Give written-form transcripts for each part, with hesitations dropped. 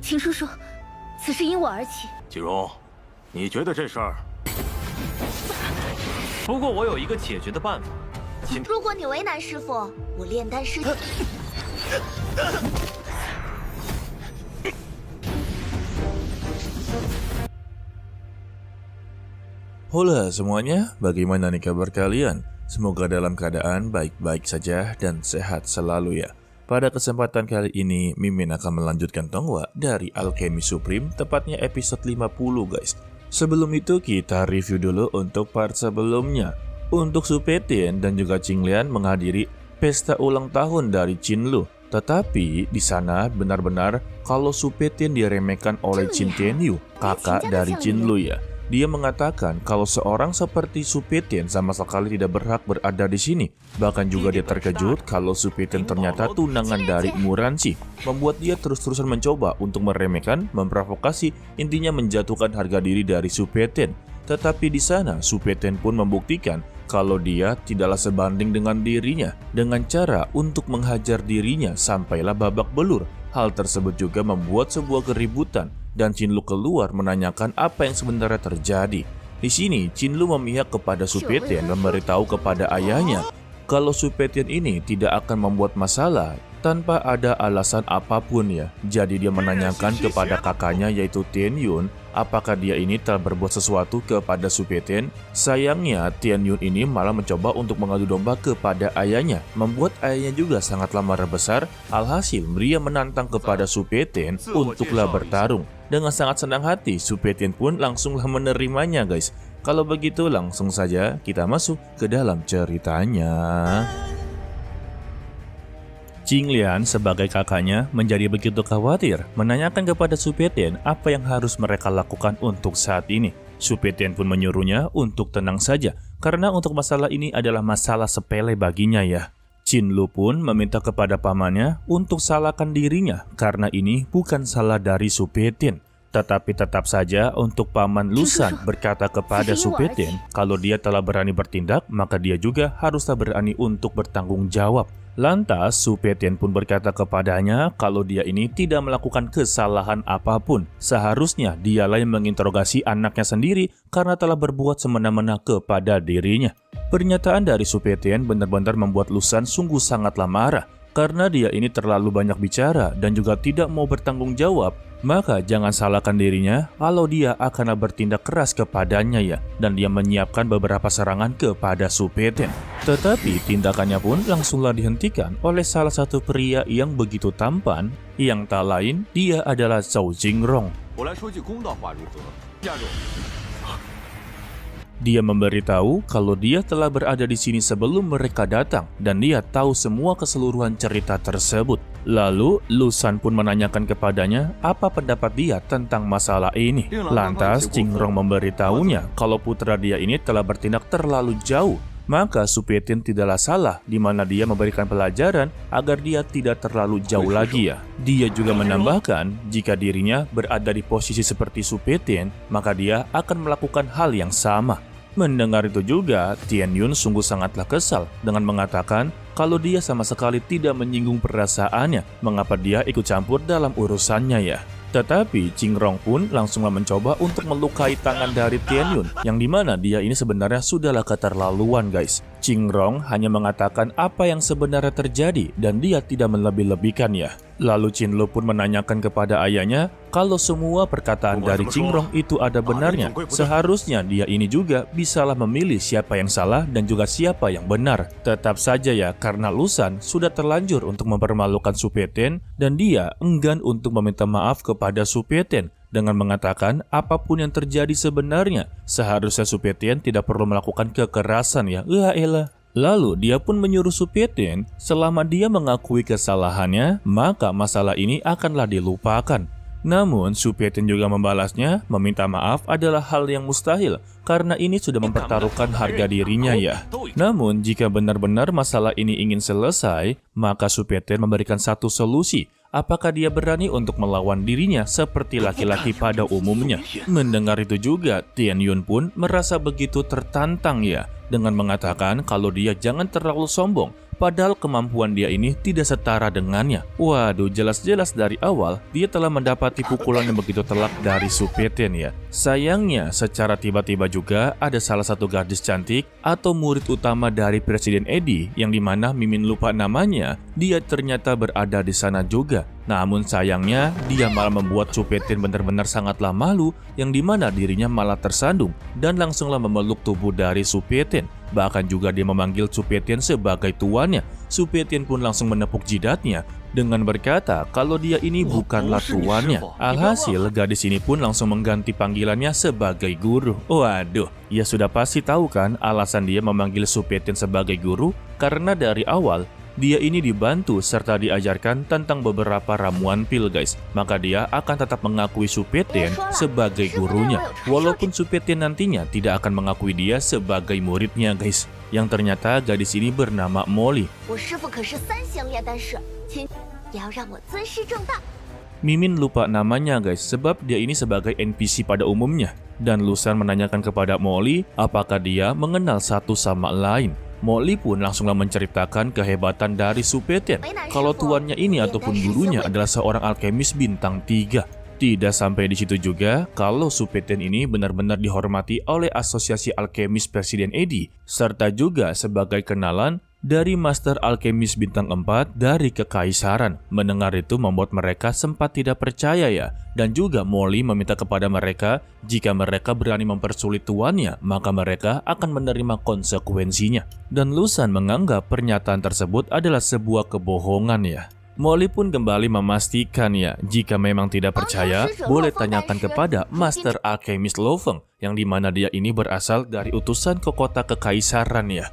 秦叔叔，此事因我而起。锦荣，你觉得这事儿？不过我有一个解决的办法。如果你为难师傅，我炼丹师。 Hola semuanya, bagaimana nih kabar kalian? Semoga dalam keadaan baik-baik saja dan sehat selalu ya. Pada kesempatan kali ini, Mimin akan melanjutkan Tonghua dari Alchemy Supreme, tepatnya episode 50 guys. Sebelum itu kita review dulu untuk part sebelumnya. Untuk Su Peitian dan juga Qinglian menghadiri pesta ulang tahun dari Qinlu. Tetapi di sana benar-benar kalau Su Peitian diremehkan oleh Qin Tianyu, kakak dari Qinlu ya. Dia mengatakan kalau seorang seperti Su Peitian sama sekali tidak berhak berada di sini. Bahkan juga dia terkejut kalau Su Peitian ternyata tunangan dari Muranshi, membuat dia terus-terusan mencoba untuk meremehkan, memprovokasi, intinya menjatuhkan harga diri dari Su Peitian. Tetapi di sana Su Peitian pun membuktikan kalau dia tidaklah sebanding dengan dirinya dengan cara untuk menghajar dirinya sampailah babak belur. Hal tersebut juga membuat sebuah keributan. Dan Qinlu keluar menanyakan apa yang sebenarnya terjadi. Di sini Qinlu memihak kepada Su Peitian dan memberitahu kepada ayahnya kalau Su Peitian ini tidak akan membuat masalah tanpa ada alasan apapun ya. Jadi dia menanyakan kepada kakaknya yaitu Tianyun apakah dia ini telah berbuat sesuatu kepada Su Peitian. Sayangnya Tianyun ini malah mencoba untuk mengadu domba kepada ayahnya, membuat ayahnya juga sangatlah marah besar. Alhasil dia menantang kepada Su Peitian untuklah bertarung. Dengan sangat senang hati Su Peitian pun langsunglah menerimanya guys. Kalau begitu langsung saja kita masuk ke dalam ceritanya. Qinglian sebagai kakaknya menjadi begitu khawatir menanyakan kepada Su Peitian apa yang harus mereka lakukan untuk saat ini. Su Peitian pun menyuruhnya untuk tenang saja karena untuk masalah ini adalah masalah sepele baginya ya. Qinlu pun meminta kepada pamannya untuk salahkan dirinya karena ini bukan salah dari Su Peitian. Tetapi tetap saja untuk paman Lusan berkata kepada Su Peitian kalau dia telah berani bertindak maka dia juga haruslah berani untuk bertanggung jawab. Lantas Su Peitian pun berkata kepadanya kalau dia ini tidak melakukan kesalahan apapun. Seharusnya dialah yang menginterogasi anaknya sendiri karena telah berbuat semena-mena kepada dirinya. Pernyataan dari Su Peitian benar-benar membuat Lusan sungguh sangatlah marah. Karena dia ini terlalu banyak bicara dan juga tidak mau bertanggung jawab, maka jangan salahkan dirinya kalau dia akan bertindak keras kepadanya ya. Dan dia menyiapkan beberapa serangan kepada Su Peitian. Tetapi tindakannya pun langsunglah dihentikan oleh salah satu pria yang begitu tampan, yang tak lain dia adalah Zhou Jingrong. Dia memberitahu kalau dia telah berada di sini sebelum mereka datang dan dia tahu semua keseluruhan cerita tersebut. Lalu Lusan pun menanyakan kepadanya apa pendapat dia tentang masalah ini. Lantas Jingrong memberitahunya kalau putra dia ini telah bertindak terlalu jauh. Maka Su Peitian tidaklah salah di mana dia memberikan pelajaran agar dia tidak terlalu jauh lagi ya. Dia juga menambahkan jika dirinya berada di posisi seperti Su Peitian, maka dia akan melakukan hal yang sama. Mendengar itu juga, Tianyun sungguh sangatlah kesal dengan mengatakan kalau dia sama sekali tidak menyinggung perasaannya, mengapa dia ikut campur dalam urusannya ya. Tetapi Jingrong pun langsunglah mencoba untuk melukai tangan dari Tianyun, yang dimana dia ini sebenarnya sudahlah keterlaluan guys. Jingrong hanya mengatakan apa yang sebenarnya terjadi dan dia tidak melebih-lebihkan ya. Lalu Qinlu pun menanyakan kepada ayahnya kalau semua perkataan dari Jingrong itu ada benarnya. Seharusnya dia ini juga bisalah memilih siapa yang salah dan juga siapa yang benar. Tetap saja ya karena Lusan sudah terlanjur untuk mempermalukan Su Peitian dan dia enggan untuk meminta maaf kepada Su Peitian dengan mengatakan apapun yang terjadi sebenarnya seharusnya Su Peitian tidak perlu melakukan kekerasan ya. Elah. Lalu dia pun menyuruh Su Peitian selama dia mengakui kesalahannya maka masalah ini akanlah dilupakan. Namun Su Peitian juga membalasnya meminta maaf adalah hal yang mustahil karena ini sudah mempertaruhkan harga dirinya ya. Namun jika benar-benar masalah ini ingin selesai maka Su Peitian memberikan satu solusi. Apakah dia berani untuk melawan dirinya seperti laki-laki pada umumnya? Mendengar itu juga, Tianyun pun merasa begitu tertantang ya, dengan mengatakan kalau dia jangan terlalu sombong, Padahal kemampuan dia ini tidak setara dengannya. Waduh, jelas-jelas dari awal dia telah mendapati pukulan yang begitu telak dari Su Peitin ya. Sayangnya, secara tiba-tiba juga ada salah satu gadis cantik atau murid utama dari Presiden Eddie yang dimana Mimin lupa namanya, dia ternyata berada di sana juga. Namun sayangnya, dia malah membuat Su Peitin benar-benar sangatlah malu yang dimana dirinya malah tersandung dan langsunglah memeluk tubuh dari Su Peitin. Bahkan juga dia memanggil Su Peitin sebagai tuannya. Su Peitin pun langsung menepuk jidatnya dengan berkata kalau dia ini bukanlah tuannya. Alhasil, gadis ini pun langsung mengganti panggilannya sebagai guru. Waduh, ya sudah pasti tahu kan alasan dia memanggil Su Peitin sebagai guru? Karena dari awal dia ini dibantu serta diajarkan tentang beberapa ramuan pil guys. Maka dia akan tetap mengakui Su Peitin sebagai gurunya. Walaupun Su Peitin nantinya tidak akan mengakui dia sebagai muridnya guys. Yang ternyata gadis ini bernama Molly. Mimin lupa namanya guys sebab dia ini sebagai NPC pada umumnya. Dan Lusan menanyakan kepada Molly apakah dia mengenal satu sama lain. Molly pun langsunglah menceritakan kehebatan dari Su Peitin. Kalau tuannya ini ataupun gurunya adalah seorang alkemis bintang 3. Tidak sampai di situ juga, kalau Su Peitin ini benar-benar dihormati oleh Asosiasi Alkemis Presiden Eddie, serta juga sebagai kenalan dari Master Alkemis bintang 4 dari Kekaisaran. Mendengar itu membuat mereka sempat tidak percaya ya. Dan juga Molly meminta kepada mereka jika mereka berani mempersulit tuannya, maka mereka akan menerima konsekuensinya. Dan Lusan menganggap pernyataan tersebut adalah sebuah kebohongan ya. Molly pun kembali memastikan ya, jika memang tidak percaya, boleh tanyakan kepada Master Alchemist Lo Feng, yang dimana dia ini berasal dari utusan ke kota Kekaisaran ya.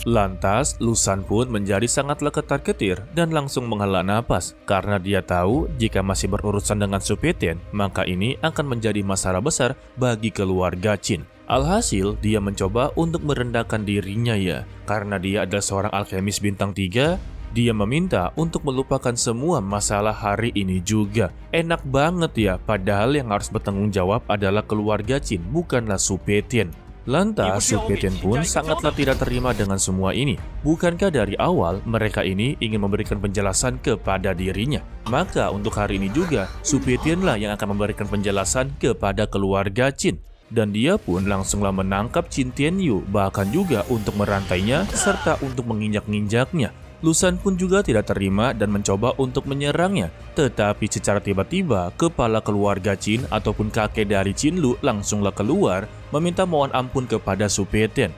Lantas, Lusan pun menjadi sangatlah ketar-ketir dan langsung menghela napas karena dia tahu jika masih berurusan dengan Su Peitin, maka ini akan menjadi masalah besar bagi keluarga Qin. Alhasil, dia mencoba untuk merendahkan dirinya ya, karena dia adalah seorang alkemis bintang 3. Dia meminta untuk melupakan semua masalah hari ini juga. Enak banget ya, padahal yang harus bertanggung jawab adalah keluarga Qin, bukanlah Su Peitin. Lantas, Su Peitin pun sangatlah tidak terima dengan semua ini. Bukankah dari awal mereka ini ingin memberikan penjelasan kepada dirinya? Maka untuk hari ini juga, Su Peitin lah yang akan memberikan penjelasan kepada keluarga Qin. Dan dia pun langsunglah menangkap Qin Tianyu, bahkan juga untuk merantainya serta untuk menginjak-injaknya. Lusan pun juga tidak terima dan mencoba untuk menyerangnya. Tetapi secara tiba-tiba, kepala keluarga Qin ataupun kakek dari Qin Lu langsunglah keluar meminta mohon ampun kepada Su Peitin.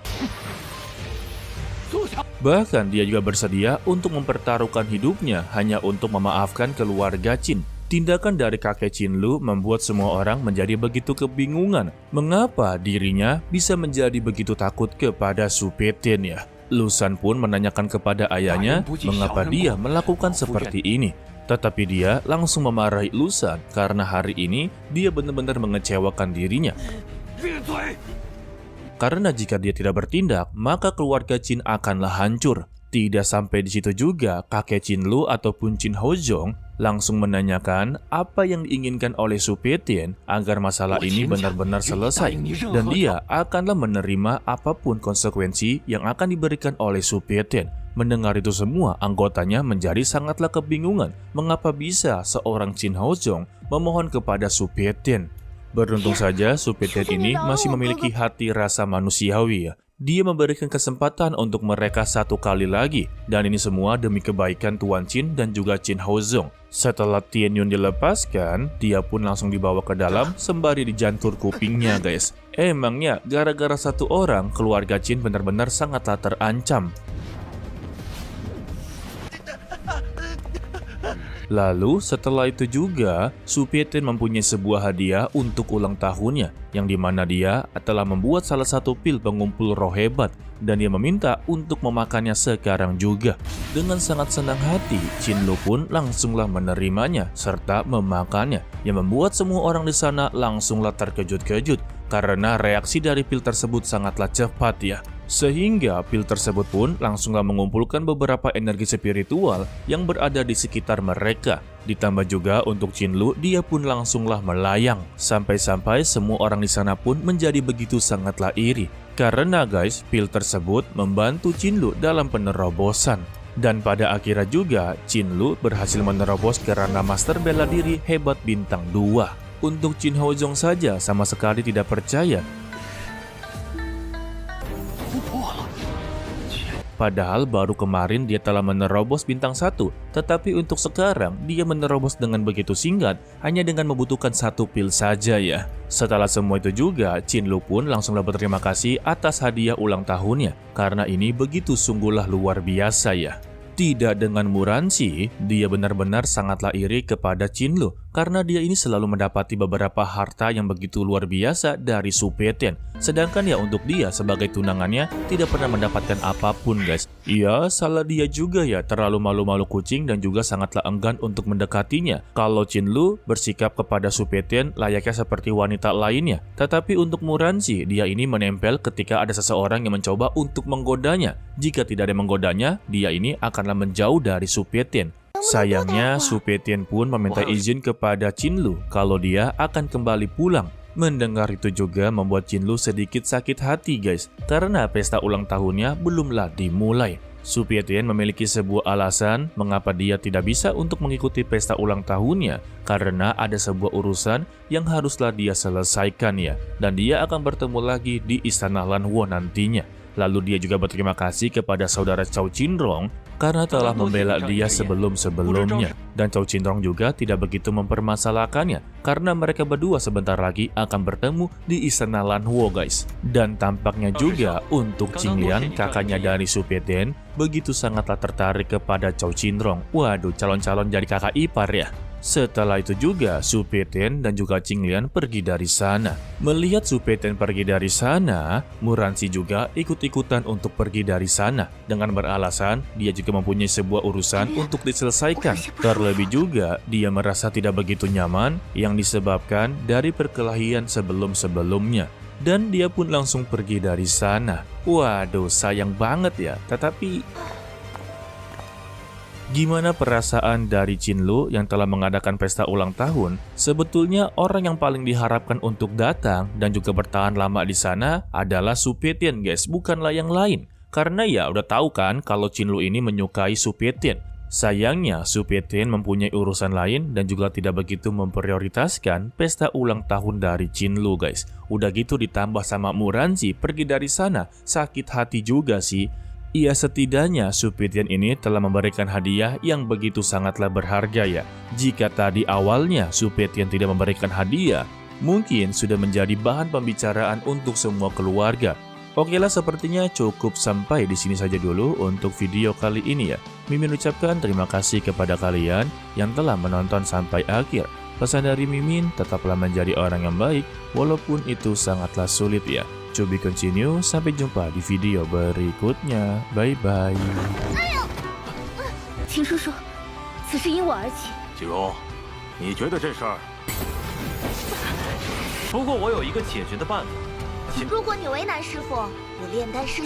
Bahkan dia juga bersedia untuk mempertaruhkan hidupnya hanya untuk memaafkan keluarga Qin. Tindakan dari kakek Qin Lu membuat semua orang menjadi begitu kebingungan. Mengapa dirinya bisa menjadi begitu takut kepada Su Peitin ya? Lusan pun menanyakan kepada ayahnya mengapa dia melakukan seperti ini. Tetapi dia langsung memarahi Lusan karena hari ini dia benar-benar mengecewakan dirinya. Karena jika dia tidak bertindak, maka keluarga Qin akanlah hancur. Tidak sampai di situ juga, kakek Qin Lu ataupun Qin Hozong langsung menanyakan apa yang diinginkan oleh Su Peitin agar masalah ini benar-benar selesai. Dan dia akanlah menerima apapun konsekuensi yang akan diberikan oleh Su Peitin. Mendengar itu semua, anggotanya menjadi sangatlah kebingungan mengapa bisa seorang Qin Hozong memohon kepada Su Peitin. Beruntung saja Su Peitin ini masih memiliki hati rasa manusiawi ya. Dia memberikan kesempatan untuk mereka satu kali lagi, dan ini semua demi kebaikan Tuan Qin dan juga Qin Hozong. Setelah Tianyun dilepaskan, dia pun langsung dibawa ke dalam sembari dijantur kupingnya guys. Emangnya gara-gara satu orang, keluarga Qin benar-benar sangatlah terancam. Lalu setelah itu juga, Su Peitin mempunyai sebuah hadiah untuk ulang tahunnya, yang dimana dia telah membuat salah satu pil pengumpul roh hebat, dan dia meminta untuk memakannya sekarang juga. Dengan sangat senang hati, Qin Lu pun langsunglah menerimanya serta memakannya, yang membuat semua orang di sana langsunglah terkejut-kejut karena reaksi dari pil tersebut sangatlah cepat ya. Sehingga pil tersebut pun langsunglah mengumpulkan beberapa energi spiritual yang berada di sekitar mereka. Ditambah juga untuk Qin Lu, dia pun langsunglah melayang. Sampai-sampai semua orang di sana pun menjadi begitu sangatlah iri. Karena guys, pil tersebut membantu Qinlu dalam penerobosan. Dan pada akhirnya juga, Qinlu berhasil menerobos ke ranah master bela diri hebat bintang 2. Untuk Qin Hozong saja sama sekali tidak percaya. Padahal baru kemarin dia telah menerobos bintang 1, tetapi untuk sekarang dia menerobos dengan begitu singkat hanya dengan membutuhkan 1 pil saja ya. Setelah semua itu juga, Qinlu pun langsung berterima kasih atas hadiah ulang tahunnya, karena ini begitu sungguhlah luar biasa ya. Tidak dengan Muransi, dia benar-benar sangatlah iri kepada Qinlu karena dia ini selalu mendapati beberapa harta yang begitu luar biasa dari Su Peidian. Sedangkan ya untuk dia sebagai tunangannya tidak pernah mendapatkan apapun guys. Ya salah dia juga ya, terlalu malu-malu kucing dan juga sangatlah enggan untuk mendekatinya. Kalau Qinlu bersikap kepada Su Peidian layaknya seperti wanita lainnya. Tetapi untuk Muransi, dia ini menempel ketika ada seseorang yang mencoba untuk menggodanya. Jika tidak ada yang menggodanya, dia ini akanlah menjauh dari Su Peidian. Sayangnya, Su Peidian pun meminta izin kepada Qinlu kalau dia akan kembali pulang. Mendengar itu juga membuat Qinlu sedikit sakit hati guys, karena pesta ulang tahunnya belumlah dimulai. Su Peidian memiliki sebuah alasan mengapa dia tidak bisa untuk mengikuti pesta ulang tahunnya, karena ada sebuah urusan yang haruslah dia selesaikan ya, dan dia akan bertemu lagi di Istana Lanhuo nantinya. Lalu dia juga berterima kasih kepada saudara Cao Qinrong karena telah membela dia sebelum-sebelumnya. Dan Cao Qinrong juga tidak begitu mempermasalahkannya karena mereka berdua sebentar lagi akan bertemu di Istana Lanhuo guys. Dan tampaknya juga untuk Qinglian, kakaknya dari Su Peidian, begitu sangatlah tertarik kepada Cao Qinrong. Waduh, calon-calon jadi kakak ipar ya. Setelah itu juga, Su Peidian dan juga Qinglian pergi dari sana. Melihat Su Peidian pergi dari sana, Muransi juga ikut-ikutan untuk pergi dari sana. Dengan beralasan, dia juga mempunyai sebuah urusan untuk diselesaikan. Terlebih juga, dia merasa tidak begitu nyaman yang disebabkan dari perkelahian sebelum-sebelumnya. Dan dia pun langsung pergi dari sana. Waduh, sayang banget ya. Tetapi gimana perasaan dari Qinlu yang telah mengadakan pesta ulang tahun? Sebetulnya orang yang paling diharapkan untuk datang dan juga bertahan lama di sana adalah Su Peidian guys, bukanlah yang lain. Karena ya udah tahu kan kalau Qinlu ini menyukai Su Peidian. Sayangnya Su Peidian mempunyai urusan lain dan juga tidak begitu memprioritaskan pesta ulang tahun dari Qinlu guys. Udah gitu ditambah sama Muransi pergi dari sana, sakit hati juga sih. Ya setidaknya Su Peidian ini telah memberikan hadiah yang begitu sangatlah berharga ya. Jika tadi awalnya Su Peidian tidak memberikan hadiah, mungkin sudah menjadi bahan pembicaraan untuk semua keluarga. Oke lah, sepertinya cukup sampai di sini saja dulu untuk video kali ini ya. Mimin ucapkan terima kasih kepada kalian yang telah menonton sampai akhir. Pesan dari Mimin, tetaplah menjadi orang yang baik walaupun itu sangatlah sulit ya. To be continue, sampai jumpa di video berikutnya. Bye-bye. 秦叔叔，此事因我而起。季荣，你觉得这事儿？不过我有一个解决的办法。如果你为难师傅，我炼丹师